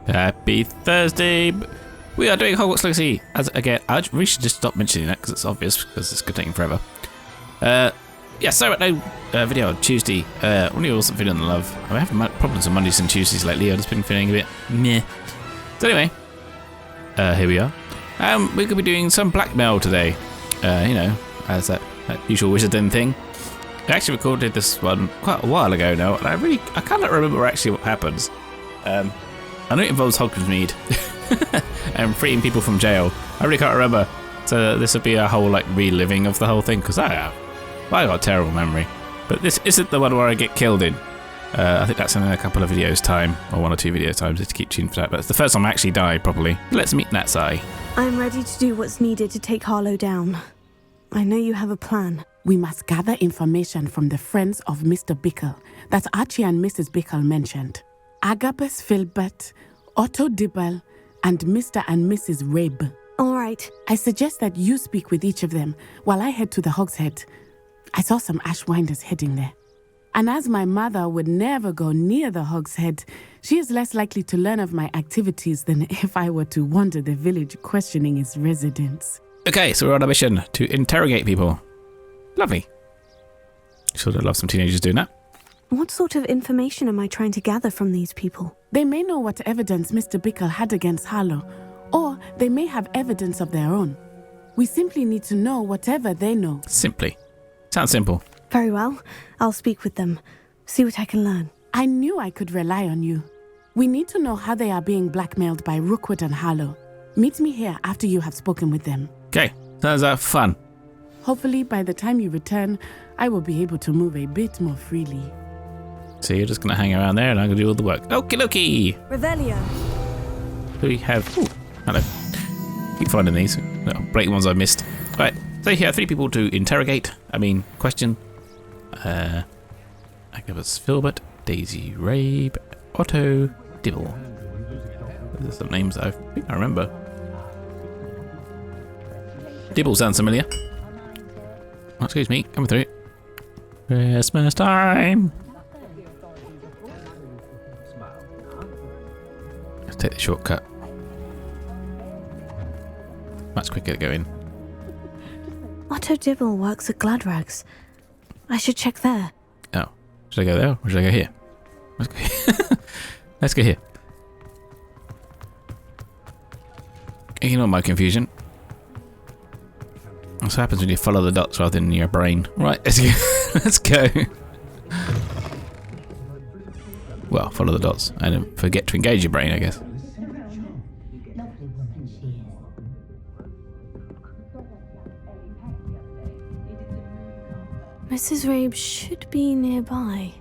Happy Thursday! We are doing Hogwarts Legacy. As again, we should just stop mentioning that because it's obvious, because it's taking forever. Yeah, sorry about no video on Tuesday. Only wasn't feeling the love. I'm having problems with Mondays and Tuesdays lately. I've just been feeling a bit meh. So anyway, here we are. We're going to be doing some Blackmail today. You know, as that usual Wizarding thing. I actually recorded this one quite a while ago now, and I cannot remember actually what happens. I know it involves Hogsmeade and freeing people from jail. I really can't remember. So this will be a whole like reliving of the whole thing, because I got a terrible memory. But this isn't the one where I get killed in. I think that's in a couple of videos time, or 1 or 2 video times, just to keep tuned for that. But it's the first time I actually die properly. Let's meet Natsai. I'm ready to do what's needed to take Harlow down. I know you have a plan. We must gather information from the friends of Mr. Bickle that Archie and Mrs. Bickle mentioned. Agabus Filbert, Otto Dibble, and Mr. and Mrs. Rabe. All right. I suggest that you speak with each of them while I head to the Hogshead. I saw some Ashwinders heading there. And as my mother would never go near the Hogshead, she is less likely to learn of my activities than if I were to wander the village questioning its residents. Okay, so we're on a mission to interrogate people. Lovely. Sure, I'd love some teenagers doing that. What sort of information am I trying to gather from these people? They may know what evidence Mr. Bickle had against Harlow, or they may have evidence of their own. We simply need to know whatever they know. Simply. Sounds simple. Very well. I'll speak with them. See what I can learn. I knew I could rely on you. We need to know how they are being blackmailed by Rookwood and Harlow. Meet me here after you have spoken with them. Okay, sounds fun. Hopefully, by the time you return, I will be able to move a bit more freely. So you're just going to hang around there and I'm going to do all the work. Okie dokie! Revelio. We have... Ooh, hello. Keep finding these. Little break ones I missed. Right, so here are 3 people to question. Agabus Filbert, Daisy Rabe, Otto Dibble. Those are some names I think I remember. Dibble sounds familiar. Oh, excuse me, coming through. Christmas time! Let's take the shortcut. Much quicker to go in. Otto Dibble works at Gladrags. I should check there. Oh, should I go there or should I go here? Let's go here. Let's go here. Ignore my confusion. That's what happens when you follow the dots rather than your brain. Right, let's go. Let's go. Well, follow the dots and forget to engage your brain, I guess. Mrs. Rabe should be nearby.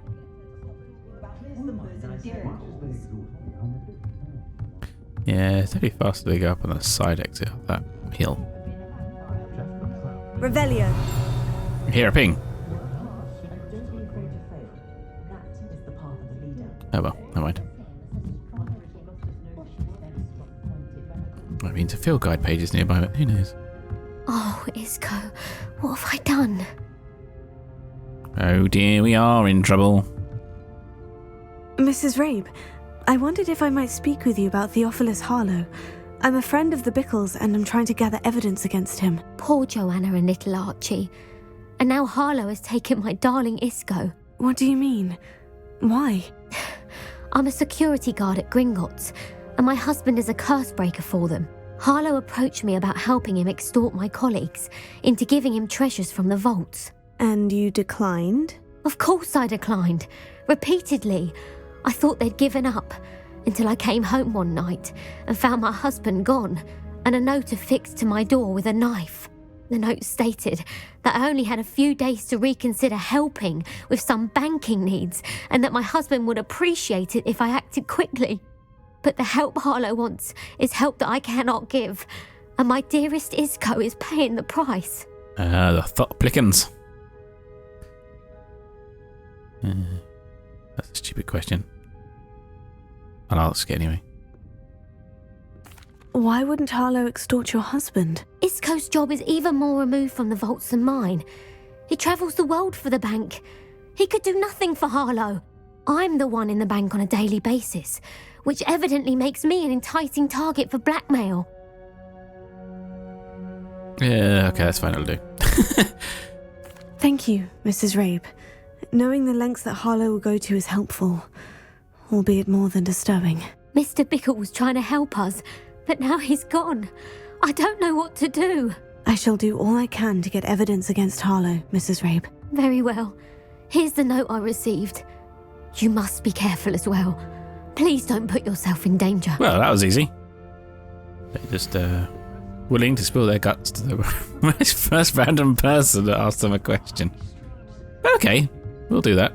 Yeah, it's definitely faster to go up on the side exit of that hill. Revelio. Here, a ping. Oh well, never mind. I mean, to field guide pages nearby, but who knows? Oh, Isco, what have I done? Oh dear, we are in trouble. Mrs. Rabe, I wondered if I might speak with you about Theophilus Harlow. I'm a friend of the Bickles and I'm trying to gather evidence against him. Poor Joanna and little Archie. And now Harlow has taken my darling Isco. What do you mean? Why? I'm a security guard at Gringotts, and my husband is a curse breaker for them. Harlow approached me about helping him extort my colleagues into giving him treasures from the vaults. And you declined? Of course I declined. Repeatedly. I thought they'd given up, until I came home one night and found my husband gone, and a note affixed to my door with a knife. The note stated that I only had a few days to reconsider helping with some banking needs, and that my husband would appreciate it if I acted quickly. But the help Harlow wants is help that I cannot give, and my dearest Isco is paying the price. The thought plickens. That's a stupid question. I'll ask it anyway. Why wouldn't Harlow extort your husband? Isco's job is even more removed from the vaults than mine. He travels the world for the bank. He could do nothing for Harlow. I'm the one in the bank on a daily basis, which evidently makes me an enticing target for blackmail. Yeah, okay, that's fine, it'll do. Thank you, Mrs. Rabe. Knowing the lengths that Harlow will go to is helpful, albeit more than disturbing. Mr. Bickle was trying to help us, but now he's gone. I don't know what to do. I shall do all I can to get evidence against Harlow, Mrs. Rabe. Very well. Here's the note I received. You must be careful as well. Please don't put yourself in danger. Well, that was easy. They're just willing to spill their guts to the first random person that asked them a question. Okay, we'll do that.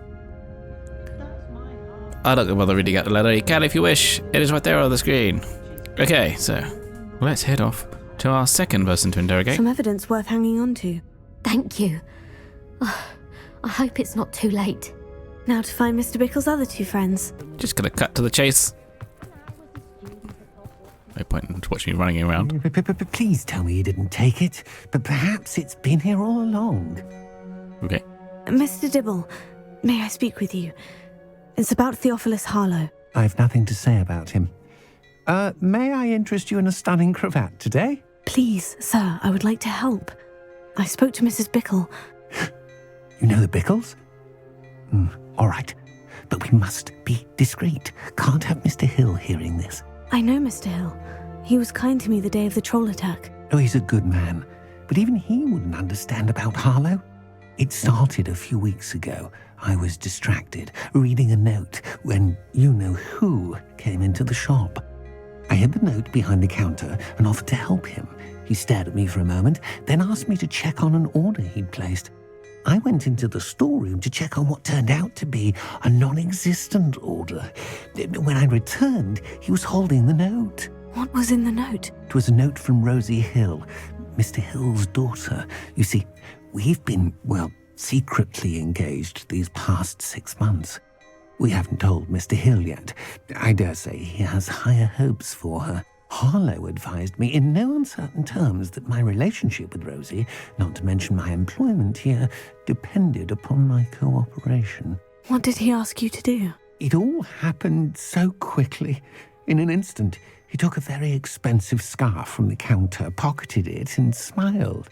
I'm not going to bother reading out the letter. You can if you wish. It is right there on the screen. Okay, so let's head off to our second person to interrogate. Some evidence worth hanging on to. Thank you. I hope it's not too late. Now to find Mr. Bickle's other two friends. Just going to cut to the chase. No point in watching me running around. Please tell me you didn't take it. But perhaps it's been here all along. Okay. Mr. Dibble, may I speak with you? It's about Theophilus Harlow. I've nothing to say about him. May I interest you in a stunning cravat today? Please, sir, I would like to help. I spoke to Mrs. Bickle. You know the Bickles? All right. But we must be discreet. Can't have Mr. Hill hearing this. I know Mr. Hill. He was kind to me the day of the troll attack. Oh, he's a good man. But even he wouldn't understand about Harlow. It started a few weeks ago. I was distracted, reading a note, when you-know-who came into the shop. I hid the note behind the counter and offered to help him. He stared at me for a moment, then asked me to check on an order he'd placed. I went into the storeroom to check on what turned out to be a non-existent order. When I returned, he was holding the note. What was in the note? It was a note from Rosie Hill, Mr. Hill's daughter. You see, we've been, secretly engaged these past 6 months. We haven't told Mr. Hill yet. I dare say he has higher hopes for her. Harlow advised me in no uncertain terms that my relationship with Rosie, not to mention my employment here, depended upon my cooperation. What did he ask you to do? It all happened so quickly. In an instant, he took a very expensive scarf from the counter, pocketed it, and smiled.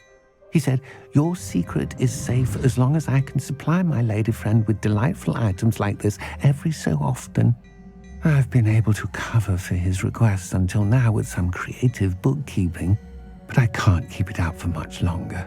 He said, "Your secret is safe as long as I can supply my lady friend with delightful items like this every so often." I've been able to cover for his requests until now with some creative bookkeeping, but I can't keep it out for much longer.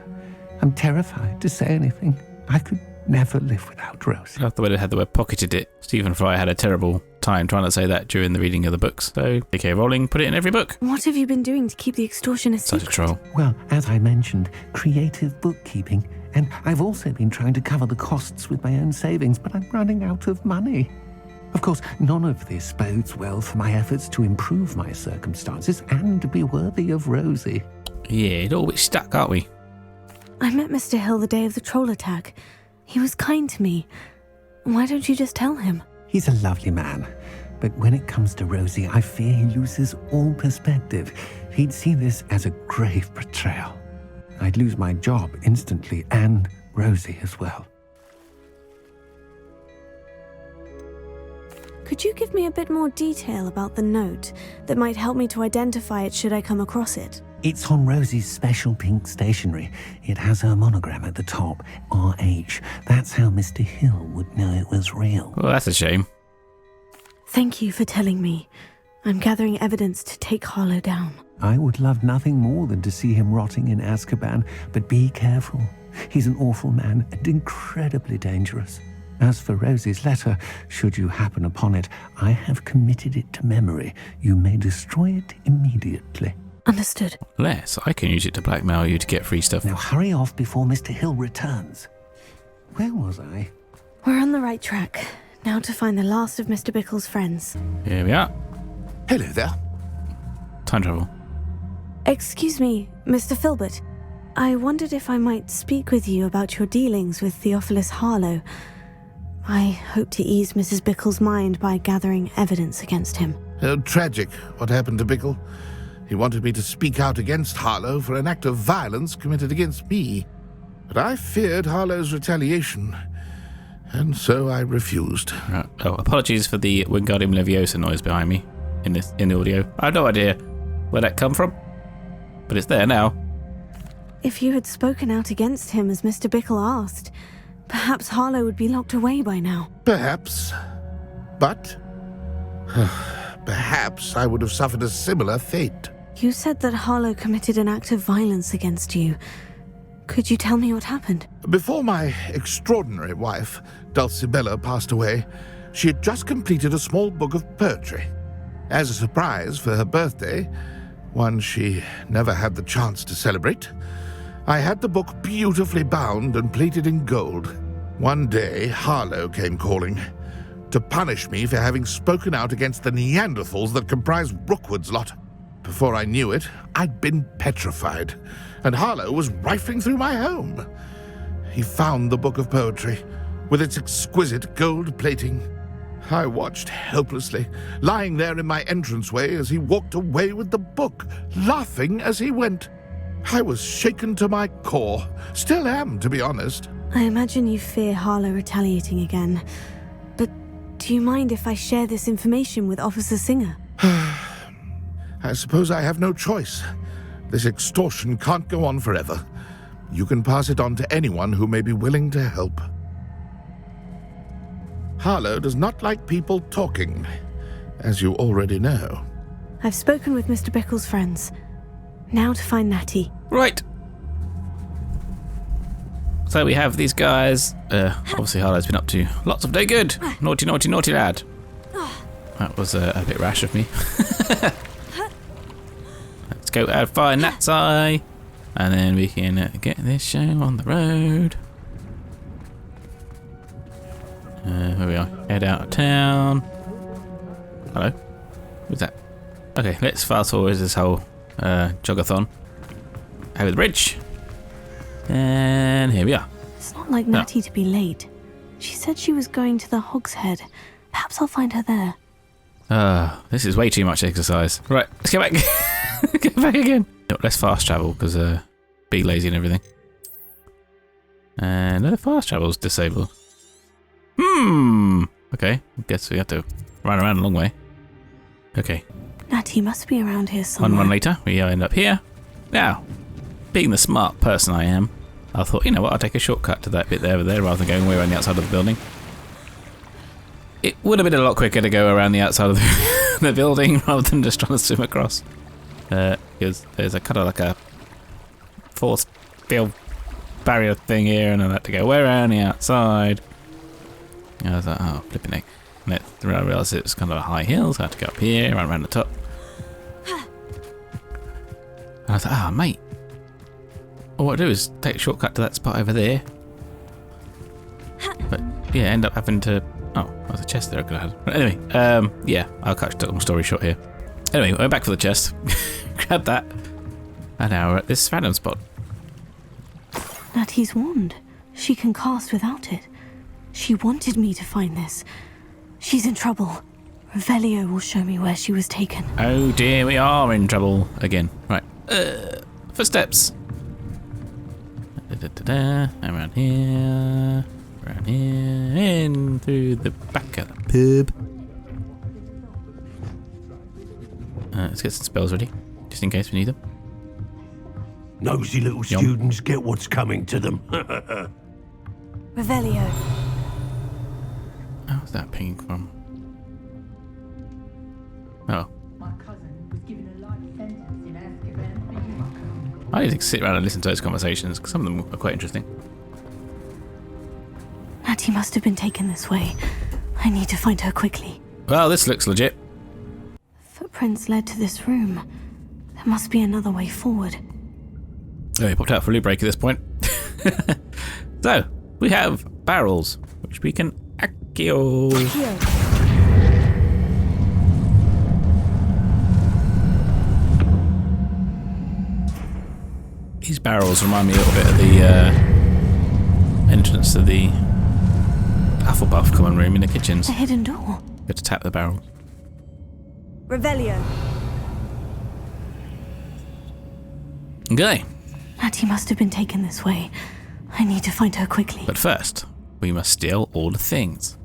I'm terrified to say anything. I could never live without Rosie. I love the way they had the word pocketed it. Stephen Fry had a terrible time trying to say that during the reading of the books. So, J.K. Rowling put it in every book. What have you been doing to keep the extortion a secret? Such a troll. Well, as I mentioned, creative bookkeeping. And I've also been trying to cover the costs with my own savings, but I'm running out of money. Of course, none of this bodes well for my efforts to improve my circumstances and to be worthy of Rosie. Yeah, it's all a bit stuck, aren't we? I met Mr. Hill the day of the troll attack. He was kind to me. Why don't you just tell him? He's a lovely man, but when it comes to Rosie, I fear he loses all perspective. He'd see this as a grave betrayal. I'd lose my job instantly, and Rosie as well. Could you give me a bit more detail about the note that might help me to identify it should I come across it? It's on Rosie's special pink stationery. It has her monogram at the top, RH. That's how Mr. Hill would know it was real. Well, that's a shame. Thank you for telling me. I'm gathering evidence to take Harlow down. I would love nothing more than to see him rotting in Azkaban, but be careful. He's an awful man and incredibly dangerous. As for Rosie's letter, should you happen upon it, I have committed it to memory. You may destroy it immediately. Understood. Unless I can use it to blackmail you to get free stuff. Now hurry off before Mr. Hill returns. Where was I? We're on the right track. Now to find the last of Mr. Bickle's friends. Here we are. Hello there. Time travel. Excuse me, Mr. Filbert. I wondered if I might speak with you about your dealings with Theophilus Harlow. I hope to ease Mrs. Bickle's mind by gathering evidence against him. Oh, tragic what happened to Bickle. He wanted me to speak out against Harlow for an act of violence committed against me. But I feared Harlow's retaliation, and so I refused. Apologies for the Wingardium Leviosa noise behind me. in the audio. I have no idea where that come from, but it's there now. If you had spoken out against him as Mr. Bickle asked, perhaps Harlow would be locked away by now. Perhaps. But perhaps I would have suffered a similar fate. You said that Harlow committed an act of violence against you. Could you tell me what happened? Before my extraordinary wife, Dulcibella, passed away, she had just completed a small book of poetry. As a surprise for her birthday, one she never had the chance to celebrate, I had the book beautifully bound and plated in gold. One day, Harlow came calling to punish me for having spoken out against the Neanderthals that comprise Rookwood's lot. Before I knew it, I'd been petrified, and Harlow was rifling through my home. He found the book of poetry, with its exquisite gold plating. I watched helplessly, lying there in my entranceway as he walked away with the book, laughing as he went. I was shaken to my core. Still am, to be honest. I imagine you fear Harlow retaliating again. But do you mind if I share this information with Officer Singer? I suppose I have no choice. This extortion can't go on forever. You can pass it on to anyone who may be willing to help. Harlow does not like people talking, as you already know. I've spoken with Mr. Bickle's friends. Now to find Natty. Right. So we have these guys. Obviously Harlow's been up to lots of day good. Naughty, naughty, naughty lad. That was a bit rash of me. Let's go and find Nat's eye, and then we can get this show on the road. Here we are. Head out of town. Hello. Who's that? Okay, let's fast forward this whole jogathon. Over the bridge. And here we are. It's not like Natty to be late. She said she was going to the Hog's Head. Perhaps I'll find her there. This is way too much exercise. Right, let's get back. Get back again. No, let's fast travel because be lazy and everything. And the fast travel's disabled. Okay, I guess we have to run around a long way. Okay. Natty must be around here somewhere. One later, we end up here. Now, being the smart person I am, I thought, you know what, I'll take a shortcut to that bit there rather than going way around the outside of the building. It would have been a lot quicker to go around the outside of the building rather than just trying to swim across. Because there's a kind of like a force field barrier thing here, and I had to go way around the outside. And I was like, oh, flipping heck. And then I realised it was kind of a high hill, so I had to go up here, run around the top. And I was like, ah, mate. All I do is take a shortcut to that spot over there. But yeah, end up having to. Oh, there's a chest there I could have had. But anyway, yeah, I'll cut the long story short here. Anyway, we're back for the chest. Grab that. And now we're at this random spot. Natty's wand. She can cast without it. She wanted me to find this. She's in trouble. Revelio will show me where she was taken. Oh dear, we are in trouble again. Right. Footsteps. Around here. Around here. In through the back of the pub. Let's get some spells ready, just in case we need them. Nosy little students get what's coming to them. Revelio. How's that pinging from? Oh. My cousin was given a life sentence in Azkaban for you. I need to sit around and listen to those conversations, because some of them are quite interesting. Natty must have been taken this way. I need to find her quickly. Well, this looks legit. Footprints led to this room. There must be another way forward. Oh, he popped out for a loot break at this point. So, we have barrels, which we can accio. These barrels remind me a little bit of the entrance to the Hufflepuff common room in the kitchens. A hidden door. Got to tap the barrels. Revelio. Okay. Natty must have been taken this way. I need to find her quickly. But first, we must steal all the things.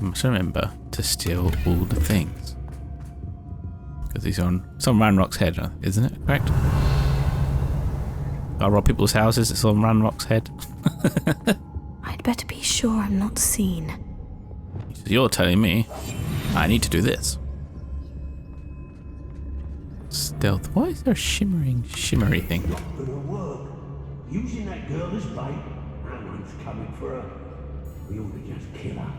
must remember to steal all the things. Because he's on some Ranrock's head, isn't it? Correct? I rob people's houses, it's on Ranrock's head. I'd better be sure I'm not seen. So you're telling me I need to do this. Stealth. Why is there a shimmery thing? Not gonna work. Using that girl as bait. No one's coming for her. We ought to just kill her.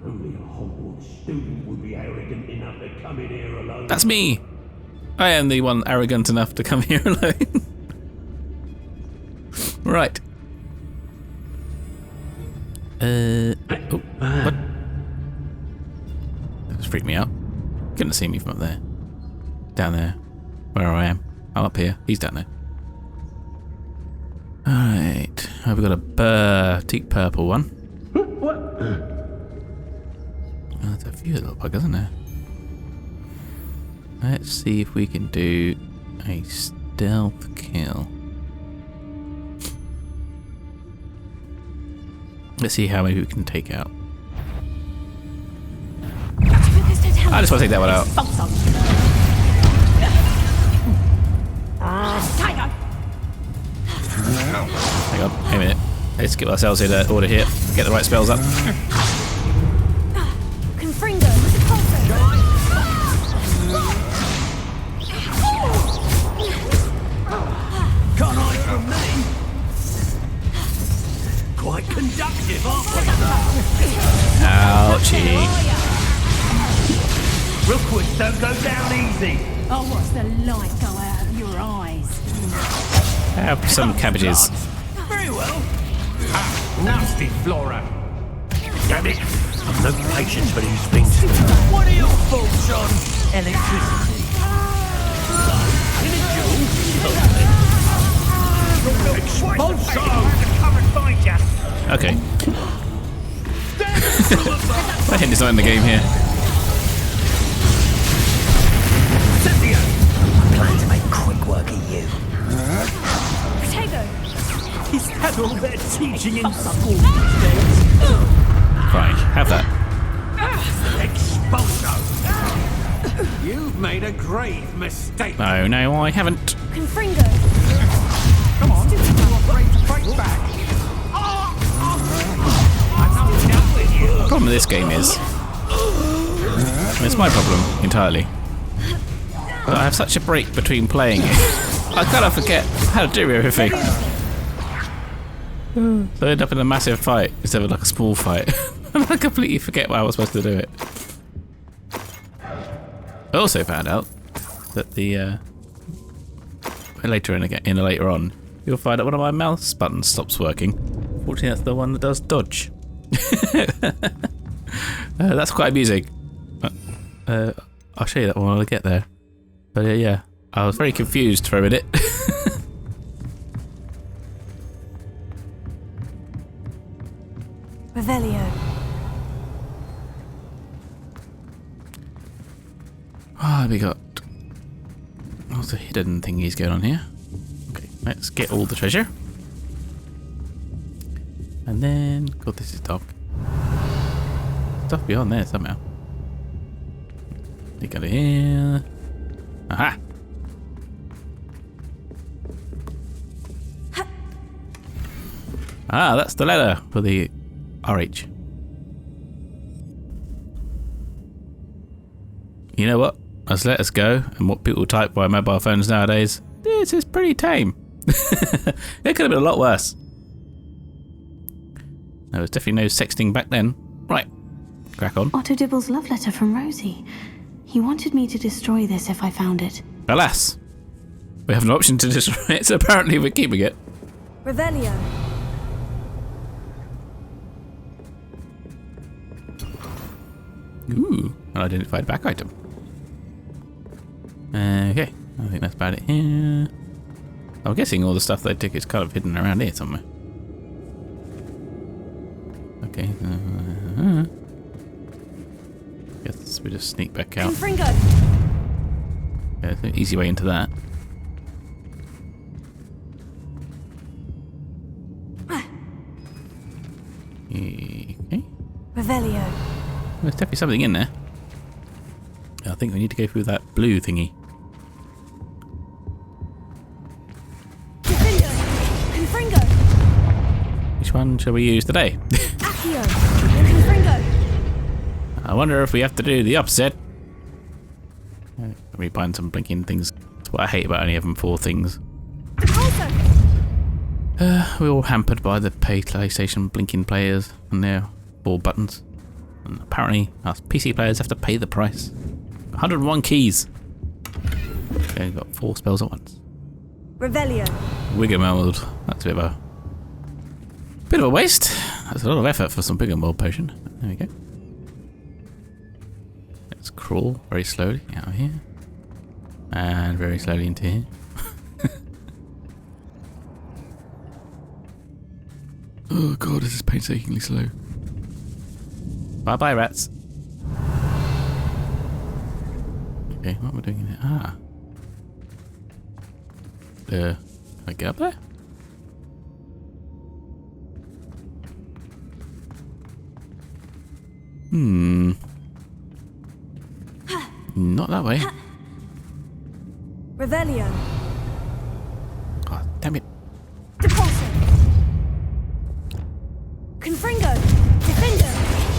Only a Hogwarts student would be arrogant enough to come in here alone. That's me! I am the one arrogant enough to come here alone. Right. Oh, what? That just freaked me out. Couldn't see me from up there. Down there. Where I am. I'm up here. He's down there. Alright. Oh, we've got a teak purple one. What? Oh, there's a few little buggers, isn't there? Let's see if we can do a stealth kill. Let's see how many we can take out. I just want to take that one out. Hang on, wait a minute. Let's get ourselves in order here. Get the right spells up. Confringo with the pulsar. Can't hide from me. Quite conductive, aren't we? Ouchie. Real quick, don't go down easy. Oh, what's the light go out of your eyes? Have some cabbages. Very well. Nasty Flora. Damn it. I've no patience for these things. What are your thoughts on electricity? In a duel? Expulso! Come and find ya. Okay. My hint is not in the game here. Cynthia! I plan to make quick work of you. He's had all their teaching in school these days. Fine, have that. Expulso! You've made a grave mistake. No, I haven't. Confringo. Come on, you operate to fight back. I'm not done with you. The problem with this game is, it's my problem entirely. But I have such a break between playing it. I kind of forget how to do everything. So I end up in a massive fight instead of like a small fight. And I completely forget how I was supposed to do it. I also found out that the later on, you'll find that one of my mouse buttons stops working. Fortunately, that's the one that does dodge. That's quite amusing. I'll show you that one when I get there. But yeah, I was very confused for a minute. Revelio. We got lots of hidden thingies going on here. Okay, let's get all the treasure. And then, God, this is dark. Stuff beyond there somehow. We got it here. Aha! Ah, that's the letter for the RH. You know what? As letters go, and what people type by mobile phones nowadays, this is pretty tame. It could have been a lot worse. There was definitely no sexting back then. Right, crack on. Otto Dibble's love letter from Rosie. He wanted me to destroy this if I found it. Alas, we have an option to destroy it, so apparently we're keeping it. Revelio. Ooh, an identified back item. Okay, I think that's about it here. I'm guessing all the stuff they took is kind of hidden around here somewhere. Okay. Guess we just sneak back out. Confringo. Yeah, there's an easy way into that. Okay. Revelio. There's definitely something in there. I think we need to go through that blue thingy. Defender! Confringo! Which one shall we use today? Accio! Confringo! I wonder if we have to do the opposite. Let me find some blinking things. That's what I hate about only having 4 things. Depulso! We're all hampered by the PlayStation blinking players and their 4 buttons. And apparently us PC players have to pay the price. 101 keys. Okay, we've got 4 spells at once. Revelio. Wiggermold. That's a bit of a waste. That's a lot of effort for some Wiggermold potion. There we go. Let's crawl very slowly out of here. And very slowly into here. Oh god, this is painstakingly slow. Bye bye, rats. Okay, what am I doing in here? Ah. Can I get up there? Not that way. Revelio. Oh, damn it. Depulso. Confringo. Defender.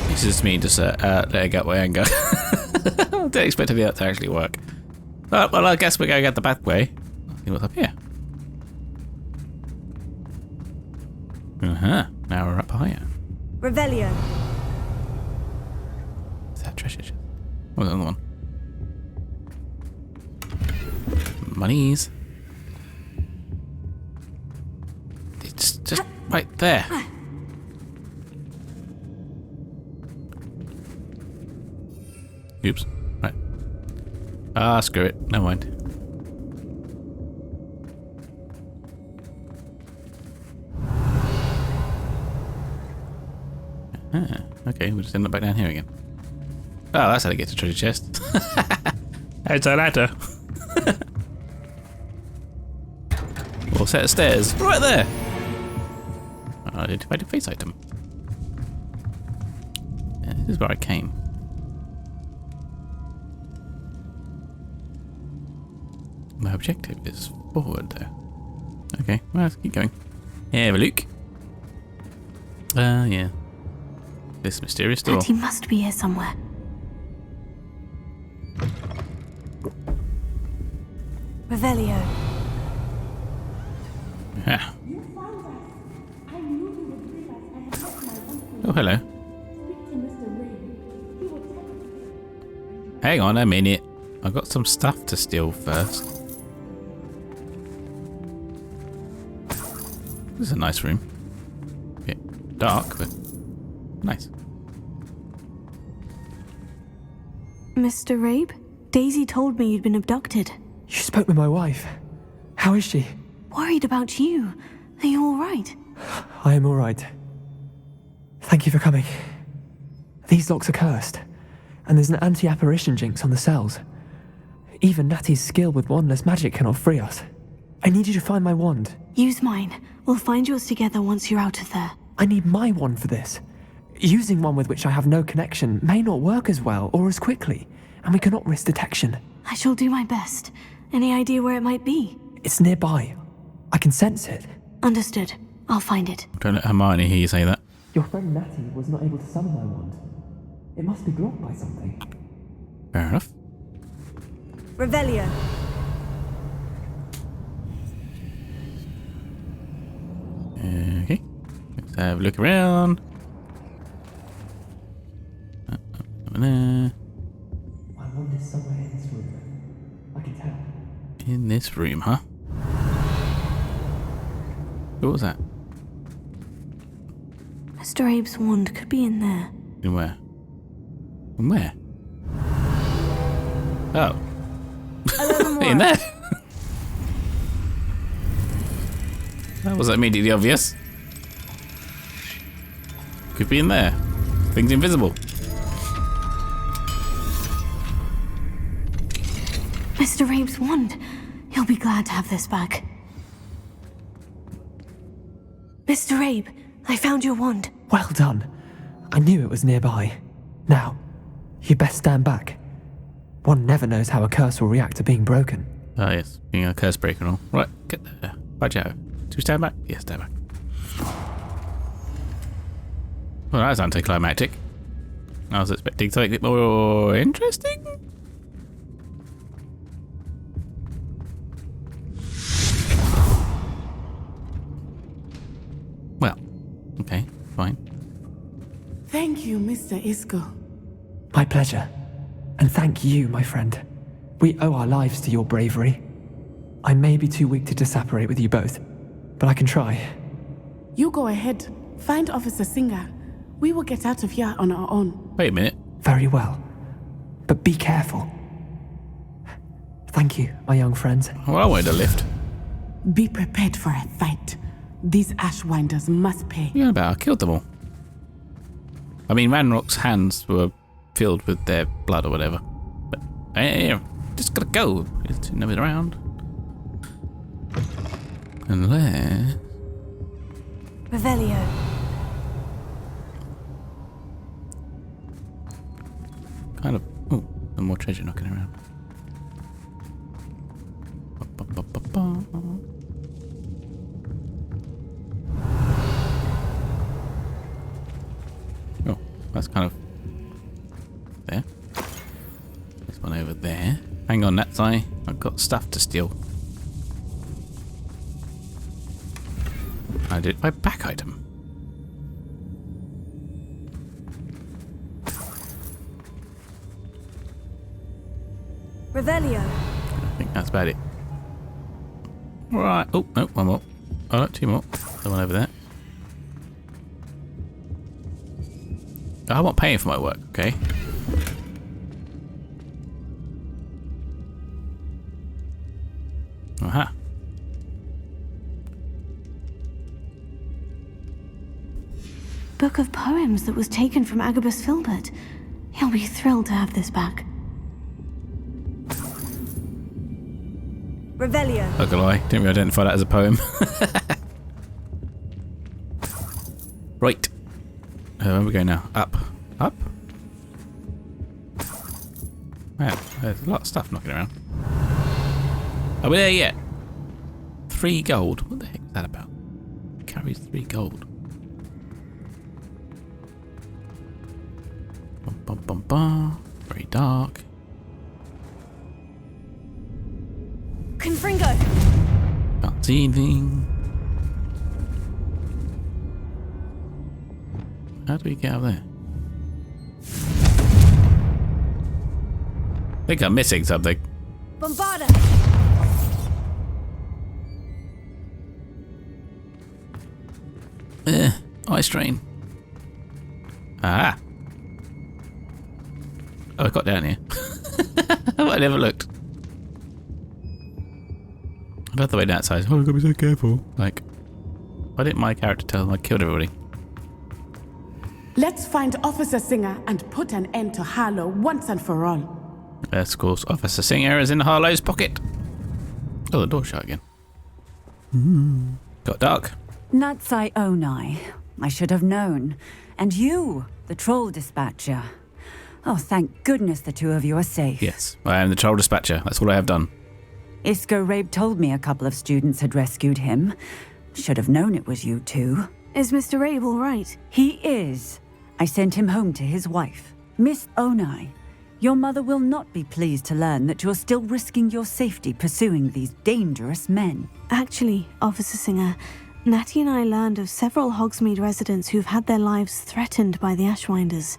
This is me just letting out my anger. I didn't expect that to actually work. Well, I guess we're going out the back way. Let's see what's up here. Now we're up higher. Revelio. Is that treasure chest? Oh, the other one. Monies. It's just right there. Oops. Right. Ah, screw it. Never mind. Okay, we'll just end up back down here again. Oh, that's how to get to treasure chest. It's a ladder. Or set of stairs. Right there. Identified a face item. Yeah, this is where I came. My objective is forward there. Okay, well, let's keep going. Yeah, have a look. Yeah. This mysterious door. He must be here somewhere. Revelio. Yeah. Oh, hello. Hang on a minute. I've got some stuff to steal first. This is a nice room. A bit dark, but nice. Mr. Rabe? Daisy told me you'd been abducted. You spoke with my wife. How is she? Worried about you. Are you all right? I am all right. Thank you for coming. These locks are cursed, and there's an anti-apparition jinx on the cells. Even Natty's skill with wandless magic cannot free us. I need you to find my wand. Use mine. We'll find yours together once you're out of there. I need my wand for this. Using one with which I have no connection may not work as well or as quickly, and we cannot risk detection. I shall do my best. Any idea where it might be? It's nearby. I can sense it. Understood. I'll find it. Don't let Hermione hear you say that. Your friend Natty was not able to summon my wand. It must be blocked by something. Fair enough. Revelio. Okay. Let's have a look around. My wand is somewhere in this room. I can tell. In this room, huh? What was that? Mr. Abe's wand could be in there. In where? In where? Oh. In there? That wasn't immediately obvious. Could be in there. Thing's invisible. Mr. Abe's wand. He'll be glad to have this back. Mr. Abe, I found your wand. Well done. I knew it was nearby. Now, You best stand back. One never knows how a curse will react to being broken. Oh, yes. Being a curse breaker and all. Right, get there. Right, Joe. Do we stand back? Yes, stand back. Well, that was anticlimactic. I was expecting something a bit more interesting. Well, okay, fine. Thank you, Mr. Isco. My pleasure. And thank you, my friend. We owe our lives to your bravery. I may be too weak to disapparate with you both, but I can try. You go ahead. Find Officer Singer. We will get out of here on our own. Wait a minute. Very well. But be careful. Thank you, my young friends. Well, I wanted a lift. Be prepared for a fight. These Ashwinders must pay. Yeah, but I killed them all. I mean, Ranrock's hands were filled with their blood or whatever. But, hey, just gotta go. It's nobody around. Unless... Revelio. Kind of... Oh, some more treasure knocking around. Oh, that's kind of... there. This one over there. Hang on, that's I've got stuff to steal. I did my back item. Revelio. I think that's about it. Right. Oh, no, one more. Oh, no, two more. The one over there. I want paying for my work, okay? Aha. Book of poems that was taken from Agabus Filbert. He'll be thrilled to have this back. Revelio. Not gonna lie, didn't really identify that as a poem. Right. Where we go now? Up. Up? Man, there's a lot of stuff knocking around. Are we there yet? 3 gold. What the heck is that about? Carries 3 gold. Bum, bum, bum, bum. Very dark. Confringo. Can't see anything. How do we get out there? I think I'm missing something. Bombarda. Eye strain. Ah. Oh, I got down here. I never looked. I love the way that size. Oh, I've got to be so careful. Like, why didn't my character tell them I killed everybody? Let's find Officer Singer and put an end to Harlow once and for all. Yes, of course. Officer Singer is in Harlow's pocket. Oh, the door's shut again. Got dark. Natsai Onai. I should have known. And you, the troll dispatcher. Oh, thank goodness the two of you are safe. Yes, I am the troll dispatcher. That's all I have done. Isco Rabe told me a couple of students had rescued him. Should have known it was you two. Is Mr. Rabe all right? He is. I sent him home to his wife. Miss Onai, your mother will not be pleased to learn that you're still risking your safety pursuing these dangerous men. Actually, Officer Singer, Natty and I learned of several Hogsmeade residents who've had their lives threatened by the Ashwinders.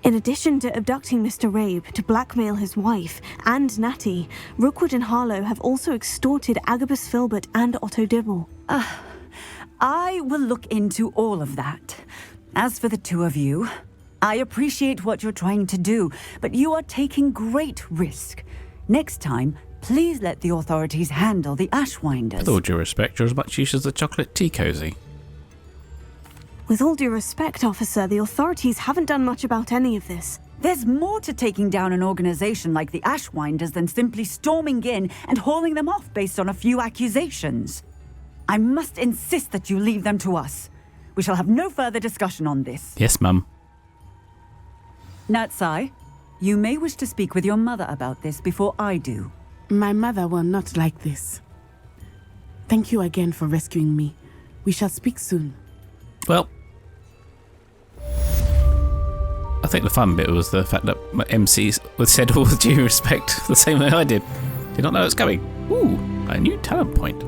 In addition to abducting Mr. Rabe to blackmail his wife and Natty, Rookwood and Harlow have also extorted Agabus Filbert and Otto Dibble. I will look into all of that. As for the two of you, I appreciate what you're trying to do, but you are taking great risk. Next time, please let the authorities handle the Ashwinders. With all due respect, you're as much use as the chocolate tea cozy. With all due respect, officer, the authorities haven't done much about any of this. There's more to taking down an organization like the Ashwinders than simply storming in and hauling them off based on a few accusations. I must insist that you leave them to us. We shall have no further discussion on this. Yes, Mum. Natsai, You may wish to speak with your mother about this before I do. My mother will not like this. Thank you again for rescuing me. We shall speak soon. Well, I think the fun bit was the fact that my MCs was said all with due respect the same way I did. Did not know it was coming. Ooh, a new talent point.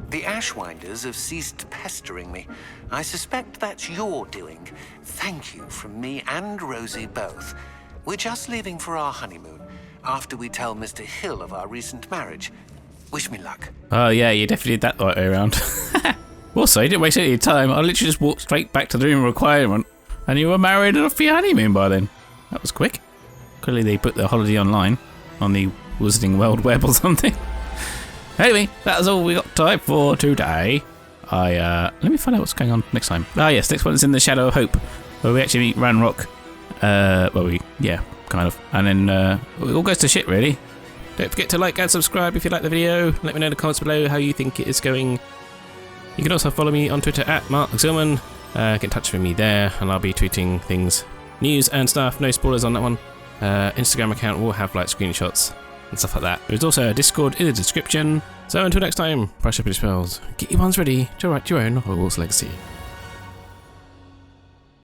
The Ashwinders have ceased pestering me. I suspect that's your doing. Thank you from me and Rosie both. We're just leaving for our honeymoon, after we tell Mr. Hill of our recent marriage. Wish me luck. Oh yeah, you definitely did that the right way around. Also, you didn't waste any time. I literally just walked straight back to the room of requirement, and you were married and off for your honeymoon by then. That was quick. Clearly they put the holiday online on the Wizarding World Web or something. Anyway, that is all we got time for today. Let me find out what's going on next time. Ah yes, next one is in the Shadow of Hope, where we actually meet Ranrock. Kind of. And then it all goes to shit, really. Don't forget to like and subscribe if you like the video. Let me know in the comments below how you think it is going. You can also follow me on Twitter at Mark Zealman. Get in touch with me there, and I'll be tweeting things, news and stuff. No spoilers on that one. Instagram account will have like screenshots and stuff like that. There's also a Discord in the description. So until next time, brush up your spells, get your ones ready to write your own Hogwarts Legacy.